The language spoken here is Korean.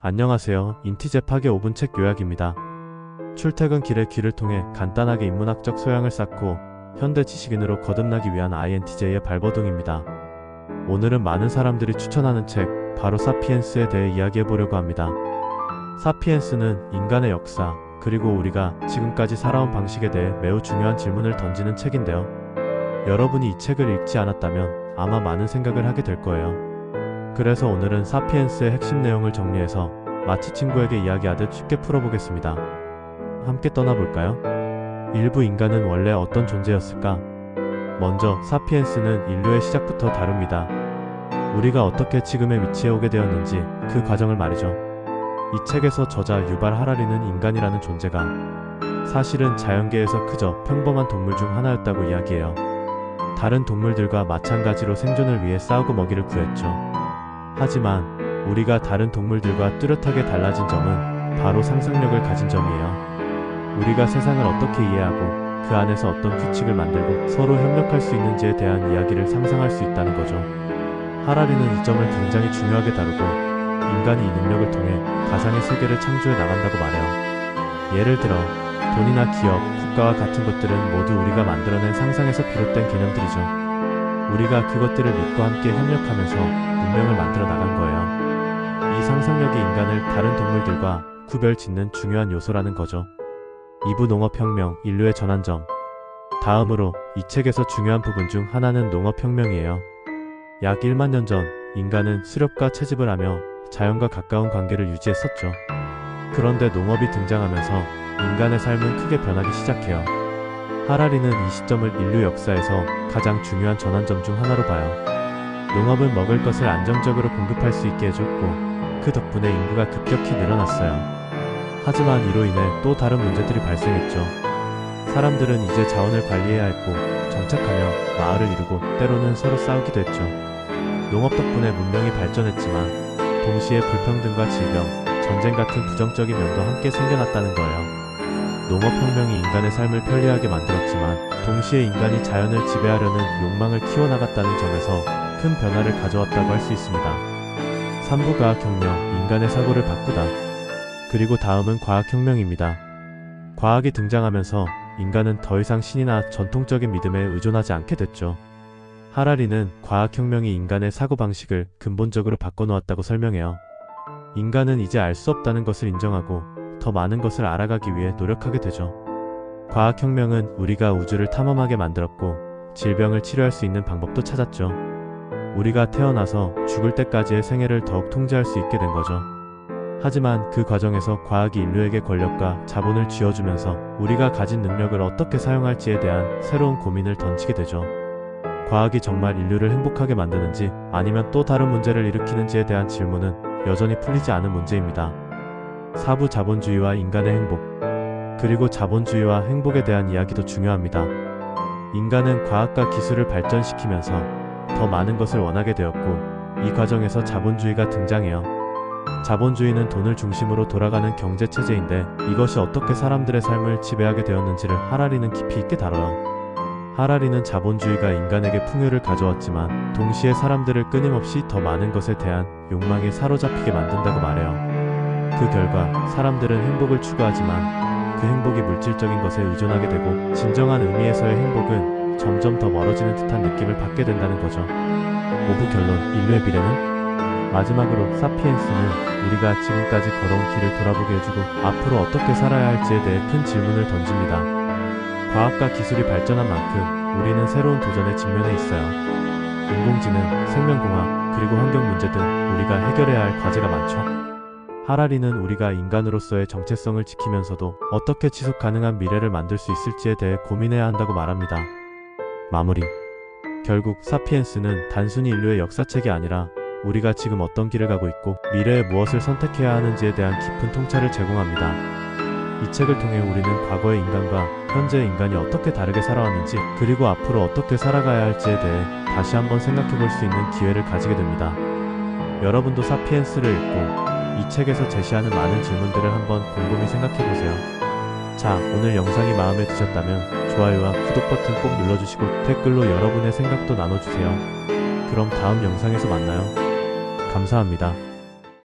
안녕하세요. 인티제 파괴 5분 책 요약입니다. 출퇴근길에 귀를 통해 간단하게 인문학적 소양을 쌓고 현대 지식인으로 거듭나기 위한 INTJ의 발버둥입니다. 오늘은 많은 사람들이 추천하는 책, 바로 사피엔스에 대해 이야기해보려고 합니다. 사피엔스는 인간의 역사, 그리고 우리가 지금까지 살아온 방식에 대해 매우 중요한 질문을 던지는 책인데요. 여러분이 이 책을 읽지 않았다면 아마 많은 생각을 하게 될 거예요. 그래서 오늘은 사피엔스의 핵심 내용을 정리해서 마치 친구에게 이야기하듯 쉽게 풀어보겠습니다. 함께 떠나볼까요? 일부 인간은 원래 어떤 존재였을까? 먼저 사피엔스는 인류의 시작부터 다룹니다. 우리가 어떻게 지금의 위치에 오게 되었는지 그 과정을 말이죠. 이 책에서 저자 유발 하라리는 인간이라는 존재가 사실은 자연계에서 그저 평범한 동물 중 하나였다고 이야기해요. 다른 동물들과 마찬가지로 생존을 위해 싸우고 먹이를 구했죠. 하지만 우리가 다른 동물들과 뚜렷하게 달라진 점은 바로 상상력을 가진 점이에요. 우리가 세상을 어떻게 이해하고 그 안에서 어떤 규칙을 만들고 서로 협력할 수 있는지에 대한 이야기를 상상할 수 있다는 거죠. 하라리는 이 점을 굉장히 중요하게 다루고 인간이 이 능력을 통해 가상의 세계를 창조해 나간다고 말해요. 예를 들어 돈이나 기업, 국가와 같은 것들은 모두 우리가 만들어낸 상상에서 비롯된 개념들이죠. 우리가 그것들을 믿고 함께 협력하면서 문명을 만들어 나간 거예요. 이 상상력이 인간을 다른 동물들과 구별짓는 중요한 요소라는 거죠. 2부 농업혁명, 인류의 전환점. 다음으로 이 책에서 중요한 부분 중 하나는 농업혁명이에요. 약 1만 년 전 인간은 수렵과 채집을 하며 자연과 가까운 관계를 유지했었죠. 그런데 농업이 등장하면서 인간의 삶은 크게 변하기 시작해요. 하라리는 이 시점을 인류 역사에서 가장 중요한 전환점 중 하나로 봐요. 농업은 먹을 것을 안정적으로 공급할 수 있게 해줬고 그 덕분에 인구가 급격히 늘어났어요. 하지만 이로 인해 또 다른 문제들이 발생했죠. 사람들은 이제 자원을 관리해야 했고 정착하며 마을을 이루고 때로는 서로 싸우기도 했죠. 농업 덕분에 문명이 발전했지만 동시에 불평등과 질병, 전쟁 같은 부정적인 면도 함께 생겨났다는 거예요. 농업혁명이 인간의 삶을 편리하게 만들었지만 동시에 인간이 자연을 지배하려는 욕망을 키워나갔다는 점에서 큰 변화를 가져왔다고 할 수 있습니다. 3부 과학혁명, 인간의 사고를 바꾸다. 그리고 다음은 과학혁명입니다. 과학이 등장하면서 인간은 더 이상 신이나 전통적인 믿음에 의존하지 않게 됐죠. 하라리는 과학혁명이 인간의 사고방식을 근본적으로 바꿔놓았다고 설명해요. 인간은 이제 알 수 없다는 것을 인정하고 더 많은 것을 알아가기 위해 노력하게 되죠. 과학혁명은 우리가 우주를 탐험하게 만들었고 질병을 치료할 수 있는 방법도 찾았죠. 우리가 태어나서 죽을 때까지의 생애를 더욱 통제할 수 있게 된 거죠. 하지만 그 과정에서 과학이 인류에게 권력과 자본을 쥐어주면서 우리가 가진 능력을 어떻게 사용할지에 대한 새로운 고민을 던지게 되죠. 과학이 정말 인류를 행복하게 만드는지 아니면 또 다른 문제를 일으키는지에 대한 질문은 여전히 풀리지 않은 문제입니다. 4부 자본주의와 인간의 행복. 그리고 자본주의와 행복에 대한 이야기도 중요합니다. 인간은 과학과 기술을 발전시키면서 더 많은 것을 원하게 되었고 이 과정에서 자본주의가 등장해요. 자본주의는 돈을 중심으로 돌아가는 경제체제인데 이것이 어떻게 사람들의 삶을 지배하게 되었는지를 하라리는 깊이 있게 다뤄요. 하라리는 자본주의가 인간에게 풍요를 가져왔지만 동시에 사람들을 끊임없이 더 많은 것에 대한 욕망에 사로잡히게 만든다고 말해요. 그 결과 사람들은 행복을 추구하지만 그 행복이 물질적인 것에 의존하게 되고 진정한 의미에서의 행복은 점점 더 멀어지는 듯한 느낌을 받게 된다는 거죠. 5부 결론, 인류의 미래는? 마지막으로 사피엔스는 우리가 지금까지 걸어온 길을 돌아보게 해주고 앞으로 어떻게 살아야 할지에 대해 큰 질문을 던집니다. 과학과 기술이 발전한 만큼 우리는 새로운 도전에 직면해 있어요. 인공지능, 생명공학, 그리고 환경 문제 등 우리가 해결해야 할 과제가 많죠. 하라리는 우리가 인간으로서의 정체성을 지키면서도 어떻게 지속 가능한 미래를 만들 수 있을지에 대해 고민해야 한다고 말합니다. 마무리. 결국 사피엔스는 단순히 인류의 역사책이 아니라 우리가 지금 어떤 길을 가고 있고 미래에 무엇을 선택해야 하는지에 대한 깊은 통찰을 제공합니다. 이 책을 통해 우리는 과거의 인간과 현재의 인간이 어떻게 다르게 살아왔는지 그리고 앞으로 어떻게 살아가야 할지에 대해 다시 한번 생각해 볼 수 있는 기회를 가지게 됩니다. 여러분도 사피엔스를 읽고 이 책에서 제시하는 많은 질문들을 한번 곰곰이 생각해보세요. 자, 오늘 영상이 마음에 드셨다면 좋아요와 구독 버튼 꼭 눌러주시고 댓글로 여러분의 생각도 나눠주세요. 그럼 다음 영상에서 만나요. 감사합니다.